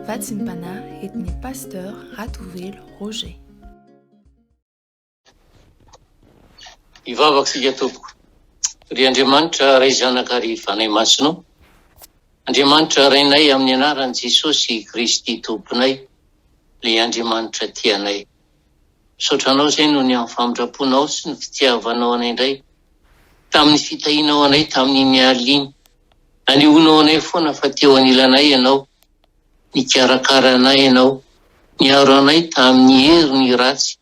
Vatsim-panahy etny pasteur Ratovelo Roger. Ivavaka sika tompoko. Ry Andriamanitra ray zanaka ary fanay masinao. Andriamanitra rainay amin'ny anaran'i Jesosy Kristy tomponay, le Andriamanitra tianay. Misaotranao zay noho ny amin'ny famindraponao sy ny fitiavanao anay indray. Tamin'ny fitahinao anay tamin'ny mialiny. Anihonao anay foana fa teo anilanay ianao. Nikarakara anay ianao. Niaro anay tamin'ny hery ny ratsy.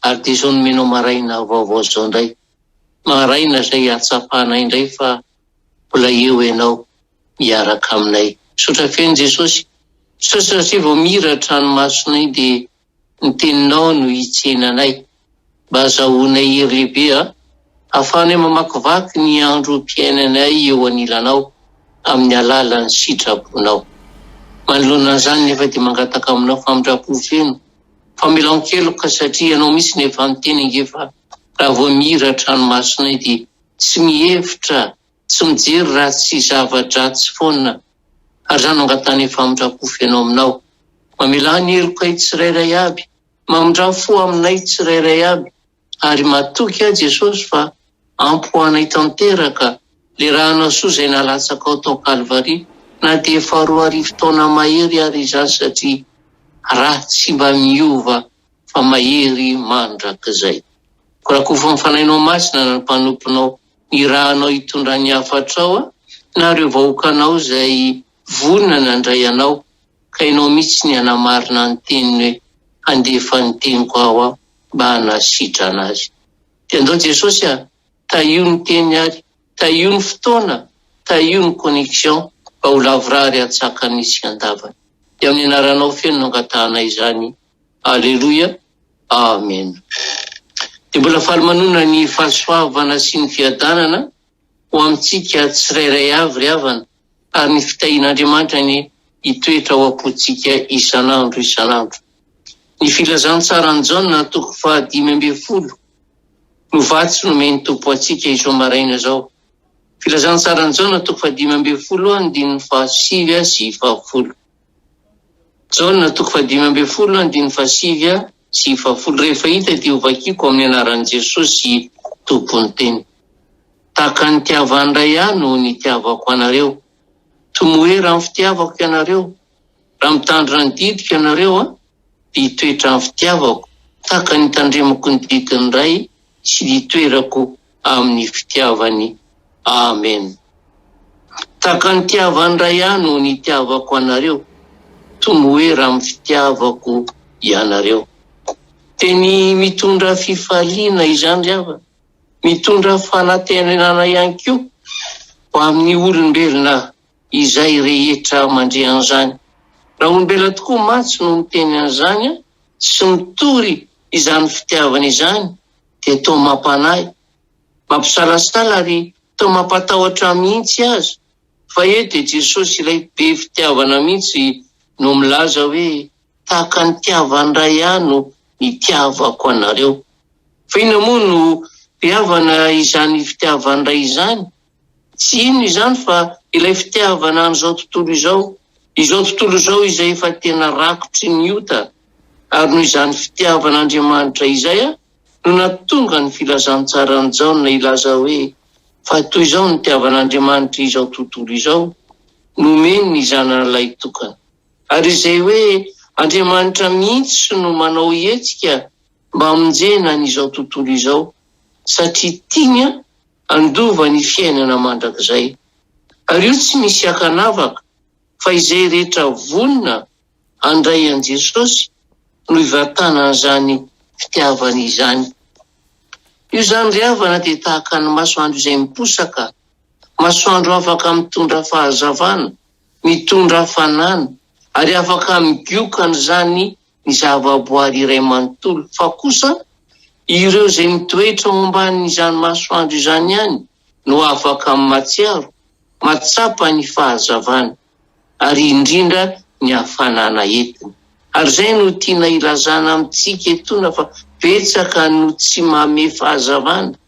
Ary dia izao nomenao maraina vaovao zao indray. Maraina izay hatsapanay indray fa mbola eo ianao miaraka aminay. Misaotra feno Jesosy. Misaotra satria vao miratra ranomasonay dia ny teninao no hitsenanay. Mba azahoanay hery lehibe ahafahanay mamakivaky ny androm-piainanay eo anilanao amin'ny alalan'ny sitraponao. Manoloana an'izany nefa dia mangataka aminao famindrapo feno. Famelan-keloka satria ianao misy nefa miteny angefa raha vao miratra ranomasonay dia tsy mihevitra, tsy mijery ratsy sy zava-dratsy foana. Ary izany angatany famindrapo feno aminao. Mamela ny helokay tsirairay aby, mamindrafo aminay tsirairay aby, ary matoky Jesosy fa ampoanay tanteraka le raha nasoa izay nalatsaka ao tao Kalvari, na dia 4 taona mahery ary izany satria raha tsy mba miova fa mahery mandrakizay. Korakofo mifanainao masina na mpanomponao ny rahanao hitondrany hafatrao na ireo vahoakanao izay vonona nandray anao, ka ianao mihitsy ny hanamarina ny teniny hoe handefa ny teniko ao mba hanasitra anazy. Dia andao Jesosy tahio ny teny ary, tahio ny fotoana, tahio ny connexion mba ho lavorary hatsakany isan-davana. Dia amin'ny anaranao feno no angatahana izany. Aleluia. Amen. Dia mbola faly manona ny fahasoavana sy ny fiadanana ho amintsika tsirairay avy ry havana, ary ny fitahin'Andriamanitra ny hitoetra ao am-pontsika isan'andro isan'andro. Ny filazantsara ny Jaona toko 5:10 no vatsy nomeny tompo antsika izao maraina zao. Filazantsara ny Jaona toko 5:10 andininy 7 sy 10. Jaona toko 5:10 andininy 7 sy 10. Rehefa hita dia hovakiko amin'ny anaran'i Jesosy tompony teny. Tahaka ny tiavandray no nitiavako anareo. Tomoera amin'ny fitiavako ianareo. Raha mitandrina ny didiko ianareo dia hitoetra amin'ny fitiavako. Tahaka ny tandremako ny didiny ray sy hitoerako amin'ny fitiavany. Amen. Tahaka ny tiavandray no nitiavako anareo. Tomoera amin'ny fitiavako ianareo. Teny mitondra fifaliana izany ry havana, mitondra fanantenana ihany koa ho amin'ny olombelona izay rehetra mandre an'izany. Raha olombelona tokoa matsy no miteny an'izany sy mitory izany fitiavana izany dia toa mampanahy, mampisalasala ary toa mampatahotra mihitsy azy. Fa eto dia Jesosy ilay be fitiavana mihitsy no milaza hoe tahaka ny tiavandray no nitiavako anareo. Fa inona moa no tiavana izany fitiavandray izany? Tsy inona izany fa ilay fitiavana an'izao tontolo izao. Izao tontolo izao izay efa tena rakotry ny ota. Ary noho izany fitiavan'Andriamanitra izay no nahatonga ny filazantsara ny Jaona ilaza hoe fa toy izao ny tiavan'Andriamanitra izao tontolo izao, nomeny ny zanan'ilay tokana. Ary izay hoe Andriamanitra mihitsy no manao hetsika mba hamonjena n'izao tontolo izao, satria tiany andova ny fiainana mandrakizay. Ary io tsy misy hakanavaka fa izay rehetra vonona handray an'i Jesosy no hivatana an'izany fitiavana izany. Io zany ry havana dia tahaka ny masoandro izay miposaka, masoandro afaka mitondra fahazavana, mitondra hafanana, ary afaka migioka n'izany ny zava-boary iray manontolo. Fa kosa ireo izay mitoetra ao ambanin'izany masoandro izany ihany no afaka matsiaro, matsapa ny fahazavana, ary indrindra ny hafanana entiny. Ary izay no tiana ilazana amintsika etona fa betsaka no tsy mahame fahazavana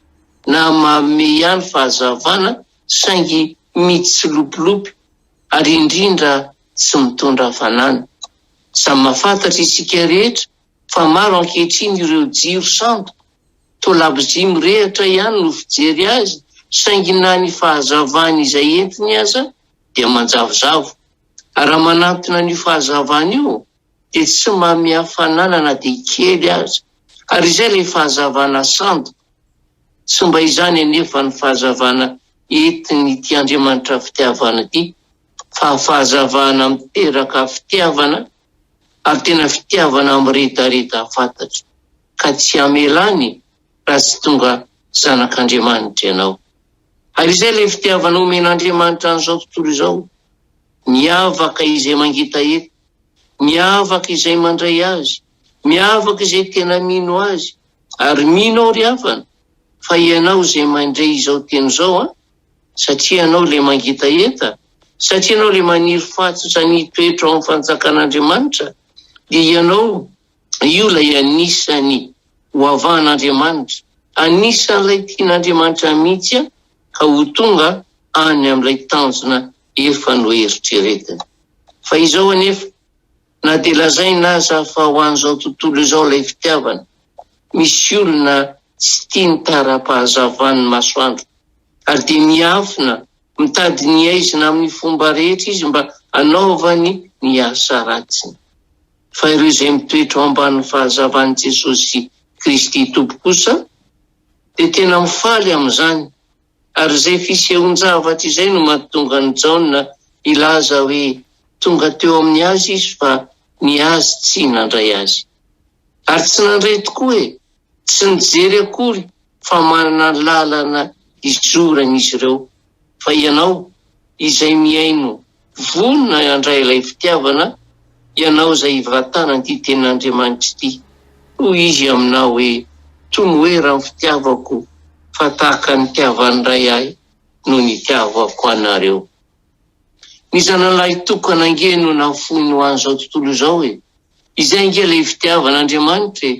na mahame ihany fahazavana saingy mitsilopilopy, ary indrindra tsy mitondra hafanana. Samy mahafantatra isika rehetra fa maro ankehitriny ireo jiro santo toa labozimy rehatra ihany no fijery azy, saingy na ny fahazavany izay entiny aza dia manjavozavo. Ary raha manantona ny fahazavany io dia tsy mamy hafanana dia kely aza. Ary izay ilay fahazavana santo, tsy mba izany anefa ny fahazavana entiny ity Andriamanitra fitiavana ity, fa fahazavana miteraka fitiavana ary tena fitiavana miredareda fantatra, ka tsy amelany raha tsy tonga zanak'Andriamanitra ianao. Ary izay ilay fitiavana omen'Andriamanitra an'izao tontolo izao, miavaka izay mangita eto, miavaka izay mandray azy, miavaka izay tena mino azy, ary mino ao ry havana fa ianao izay mandray izao teny izao, satria ianao ilay mangita eta, satria ianao ilay maniry fatsotra ny toetra ao amin'ny fanjakan'Andriamanitra, dia ianao io ilay anisany hoavan'Andriamanitra, anisan'ilay tian'Andriamanitra mihitsy ka ho tonga any amin'ilay tanjona efa noeritreretiny. Fa izao anefa, na dia lazaina aza fa ho an'izao tontolo izao ilay fitiavana, misy olona tsy tia ny tara-pahazavan'ny masoandro, ary dia miafina mitady ny aizina amin'ny fomba rehetra izy mba hanaovany ny asa ratsiny. Fa ireo izay mitoetra ao ambanin'ny fahazavan'i Jesosy Kristy Tompo kosa dia tena mifaly amin'izany, ary izay fisehoan-javatra izay no mahatonga ny Jaona ilaza hoe tonga teo amin'ny azy izy fa ny azy tsy nandray azy. Ary tsy nandray tokoa tsy nijery akory fa manana lalana izorany izy ireo. Fa ianao izay miaino vonona handray ilay fitiavana, ianao izay hivatana ity tenin'Andriamanitra ity, hoy izy aminao hoe toy ny hoe raha fitiavako fa tahaka ny tiavan'iray ahy no ny tiavako anareo. Ny zanalahy tokana ange no nafoiny ho an'izao tontolo izao izay ange ilay fitiavan'Andriamanitra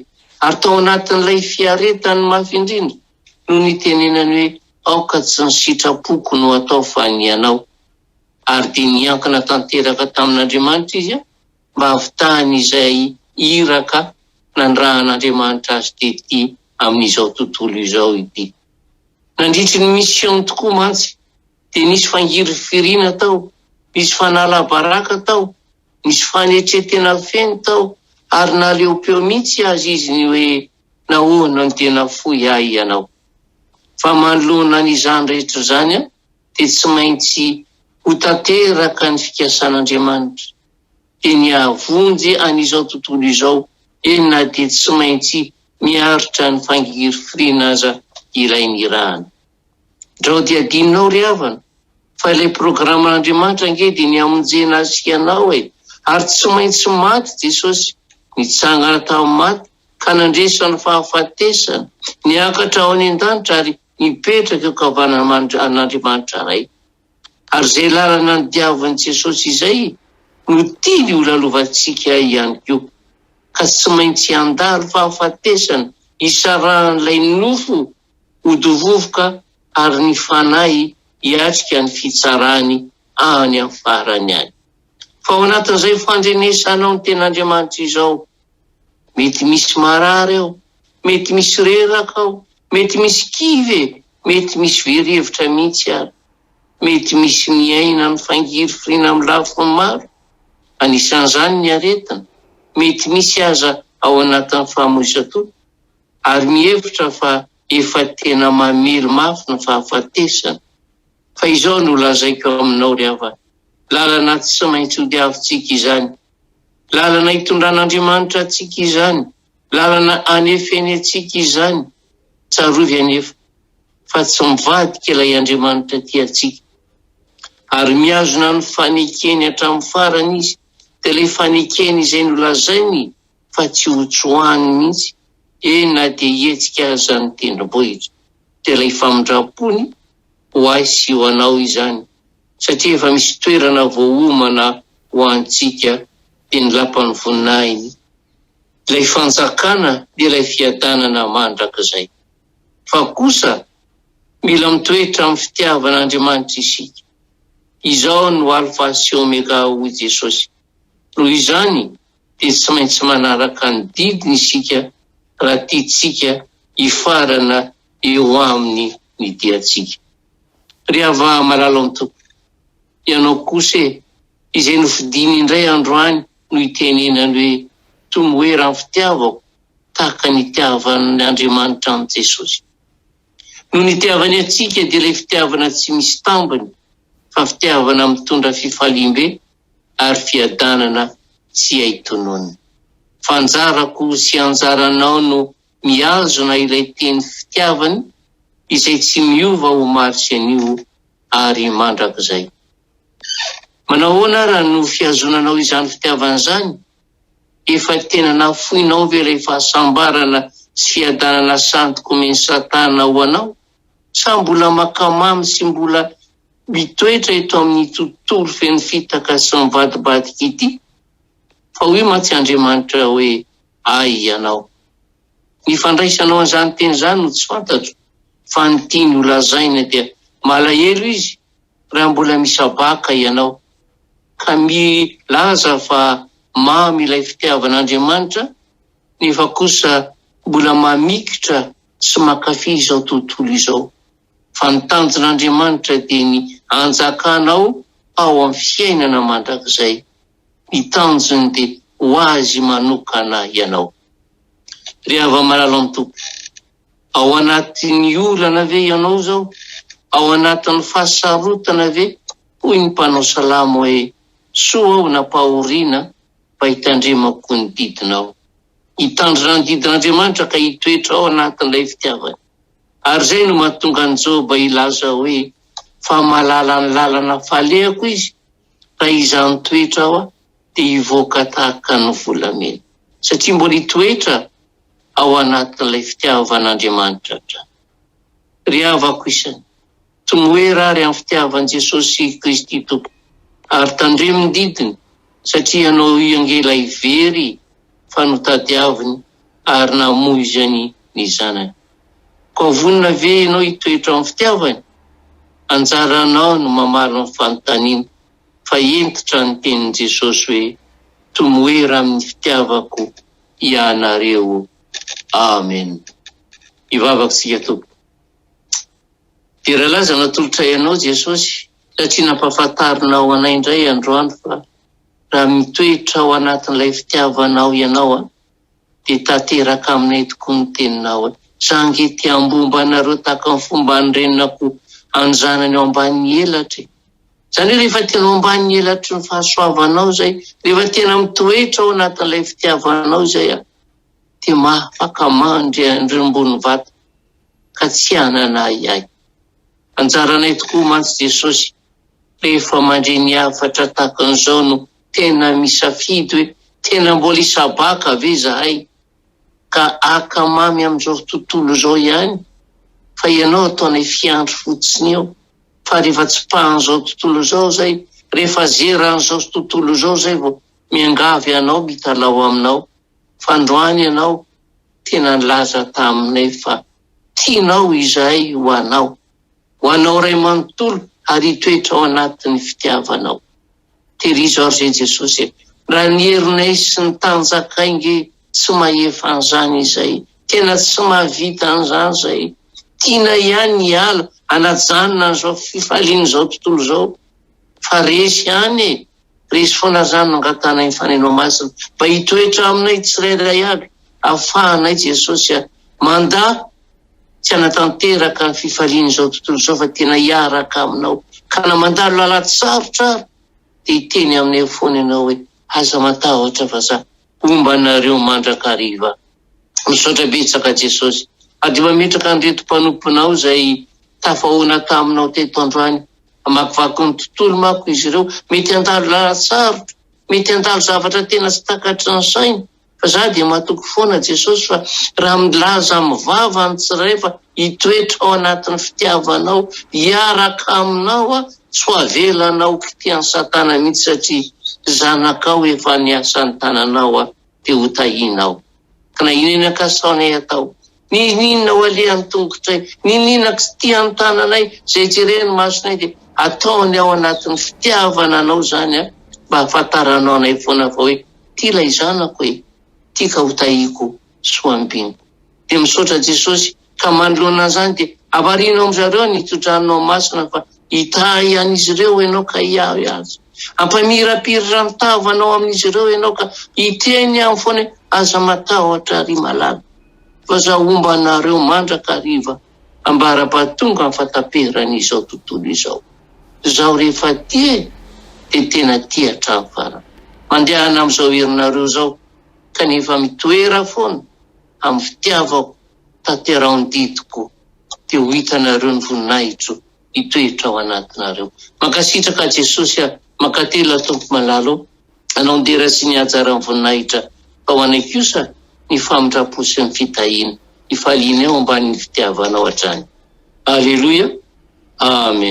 ary tao anatin'ilay fiaretany mafy indrindra no nitenenany hoe aoka tsy ny sitrapoko no atao fa ny ianao. Ary dia niankina tanteraka tamin'Andriamanitra izy mba havitahany izay iraka nandrahan'Andriamanitra azy tety amin'izao tontolo izao ity. Nandritry ny mission tokoa mantsy dia nisy fangiry firina tao, nisy fanala-baraka tao, nisy fanetretena feno tao, ary naleo-peo mihitsy azy izy ny hoe nahoana no tena fohy ahy ianao. Fa manoloana n'izany rehetra izany dia tsy maintsy ho tanteraka ny fikasan'Andriamanitra, dia ny avonjy an'izao tontolo izao na dia tsy maintsy miaritra ny fangiry firina aza iray ny rahana. Drao dia adinonao ry havana fa ilay programan'Andriamanitra ange dia ny amonjena azy ianao ary tsy maintsy maty Jesosy, nitsangana tamin'ny maty ka nandresany fahafatesana, niakatra ao any an-danitra ary nipetraka eo kavanan'Andriamanitra iray. Ary izay lalana ny diavin'i Jesosy izay no tiany ho lalovantsika ihany koa, ka tsy maintsy handalo fahafatesana isarahan'ilay nofo hodovovoka ary ny fanahy hiatrika ny fitsarany any amin'ny farany any. Fa ao anatin'izay fandrenesanao ny ten'Andriamanitra izao, mety misy marary ao, mety misy reraka ao, mety misy kivy, mety misy verevitra mihitsy ary, mety misy miaina ny fangiry firina amin'ny lafiny maro, anisan'izany ny aretina, mety misy aza ao anatin'ny fahamoisan-toro, ary mihevitra fa efa tena mamely mafy ny fahafatesana. Fa izao no lazaiko aminao ry havana, lalana tsy maintsy ho diavintsika izany, lalana hitondran'Andriamanitra antsika izany, lalana anefeny antsika izany, tsarovy anefa fa tsy mivadika ilay Andriamanitra ty antsika. Ary miazona ny fanekeny hatramin'ny farany izy, dia ilay fanekeny izay nolazainy fa tsy ho tsoahany mihitsy, na dia hetsika aza ny tendrombohitra, dia ilay famindrapony ho ahy sy ho anao izany, satria efa misy toerana voaomana ho antsika dia ny lapan'ny voninahiny. Ilay fanjakana dia ilay fiadanana mandrakizay. Fa kosa mila mitoetra amin'ny fitiavan'Andriamanitra isika. Izao no alfa sy omega hoy Jesosy. Noho izany dia tsy maintsy manaraka ny didiny isika raha tiantsika hifarana eo amin'ny ny diantsika. Ry hava malala amin'ny tompo, ianao kosa izay nofidiny indray androany no itenenany hoe tomoera amin'ny fitiavako tahaka ny itiavan'ny Andriamanitra amin'ny Jesosy. No nitiavany atsika dia ilay fitiavana tsy misy tambiny, fa fitiavana mitondra fifalimbe ary fiadanana tsy aitonona. Fanjarako sy anjaranao no miazona ilay teny fitiavany izay tsy miova ho maro sy anio ary mandrakizay. Manao ahoana raha no fiazonanao izany fitiavana izany? Efa tena nafoinao ve ilay fahasambarana sy fiadanana santoko omeny Satana ho anao? Sa mbola makamamy sy mbola mitoetra eto amin'ny tontolo feno fitaka sy mivadibadika ity? Fa hoy mantsy Andriamanitra hoe ay ianao. Ny fandraisanao an'izany teny izany no tsy fantatro, fa ny tiany ho lazaina dia malahelo izy raha mbola misabaka ianao ka milaza fa mamy ilay fitiavan'Andriamanitra, nefa kosa mbola mamikitra sy mankafy izao tontolo izao. Fa ny tanjon'Andriamanitra dia ny anjakanao ao amin'ny fiainana mandrakizay. Ny tanjony dia ho azy manokana ianao. Ry hava malala amin'ny tompo, ao anatin'ny olana ve ianao zao? Ao anatin'ny fahasarotana ve? Hoy ny mpanao salamo hoe soa aho napahoriana mba hitandremako ny didinao. Hitandrina ny didin'Andriamanitra ka hitoetra ao anatin'ilay fitiavany. Ary zay no mahatonga ny Joba ilaza hoe fa malala ny lalana falehako izy, raha izany toetra ao dia hivoaka tahaka ny volamena. Satria mbola hitoetra ao anatin'ilay fitiavan'Andriamanitra. Ry havako isany, tomoera ary amin'ny fitiavan'i Jesosy Kristy Tompo, ary tandremo ny didiny, satria ianao iangela ivery fa notadiaviny ary namoizany ny zanany. Ka vonina ve ianao hitoetra amin'ny fitiavany? Anjaranao no mamaro ny fanontaniana, fa entitra ny tenin'i Jesosy hoe tomoera amin'ny fitiavako ianareo. Amen. Ivavaka sika tompo. Dia raha laza natolotra ianao Jesosy, satria nampahafantarinao anay indray androany fa raha mitoetra ao anatin'ilay fitiavanao ianao dia tanteraka aminay tokoa ny teninao. Zange ty ambombanareo tahaka ny fomba nyrenako anjanany ao ambanin'ny elatra. Zany hoe rehefa tena ao ambanin'ny elatry ny fahasoavanao zay, rehefa tena mitoetra ao anatin'ilay fitiavanao zay, dia mahafaka mandry andriambony vata ka tsy hananay ahy. Anjaranay tokoa mantsy Jesosy, rehefa mandre ny hafatra tahaka an'izao no tena misafidy hoe tena mbola hisabaka ve zahay ka akamamy amin'izao tontolo izao ihany, fa ianao ataonay fiandry fotsiny eo. Fa rehefa tsy pahan'izao tontolo izao zay, rehefa zeran'izao tontolo izao zay vao miangavy ianao mitalao aminao. Fa androany ianao tena nilaza taminay fa tianao izahay ho anao ray manontolo ary hitoetra ao anatin'ny fitiavanao. Terizo ary zay Jesosy, raha ny herinay sy ny tanjakainge tsy mahefa an'izany izay, tena tsy mahavita an'izany zay, tiana ihany ny ala anajanona an'izao fifalian'izao tontolo izao. Fa resy ihany resy foana zany nangatana ny fanenao masina mba hitoetra aminay tsirairay aby, ahafahanay Jesosy mandà tsy hanatanteraka ny fifalian'izao tontolo izao fa tena hiaraka aminao ka na mandalo lalatsarotra ary dia hiteny aminay foana ianao hoe aza matahotra fa za ombanareo mandrakariva. Misaotra betsaka Jesosy, ady mametraka an'ireto mpanomponao zay tafahoana taminao teto androany, amakivaky ny tontolo mako izy ireo, mety handalo lalatsarotra, mety handalo zavatra tena tsy takatry ny saina. Fa za dia mahatoky foana Jesosy fa raha milaza mivava ny tsiray fa hitoetra ao anatin'ny fitiavanao, hiaraka aminao tsy ho avelanao kitian'ny Satana mihitsy, satria zanakao efa niasa ny tananao dia ho tahinao. Ka na inona kasaonay atao, ninona ho alehan'ny tongotray, ninona tsy tian'ny tananay, zay jereny masonay dia ataony ao anatin'ny fitiavana anao zany mba hafantaranao anay foana fa hoe ty ilay zanako hoe tiaka ho tahiko soambiniko. Dia misaotra Jesosy ka manoloana izany dia avarino amin'izareo ny hitondranao masina fa hitahy an'izy ireo ianao ka hiahy azy. Ampamirapirira ny tavanao amin'izy ireo ianao ka hiteny amin'ny foana aza matahotra ary malaga. Fa za omba anareo mandraka hariva ambara-pahatonga amin'ny fataperan'izao tontolo izao. Zaho rehefa dia tena tia hatramin'ny farany. Mandehana amin'izao herinareo zao kanefa mitoera foana amin'ny fitiavako tanterahony didiko dia ho hitanareo ny voninahitro hitoetra ao anatinareo. Mankasitraka Jesosy mankatelo tompo malalo anao ndera sy ny hajaran'ny voninahitra fa ho anay kosa ny famindrapo sy ny fitahiana ifaliana eo ambanin'ny fitiavanao hatrany. Aleluia. Amen.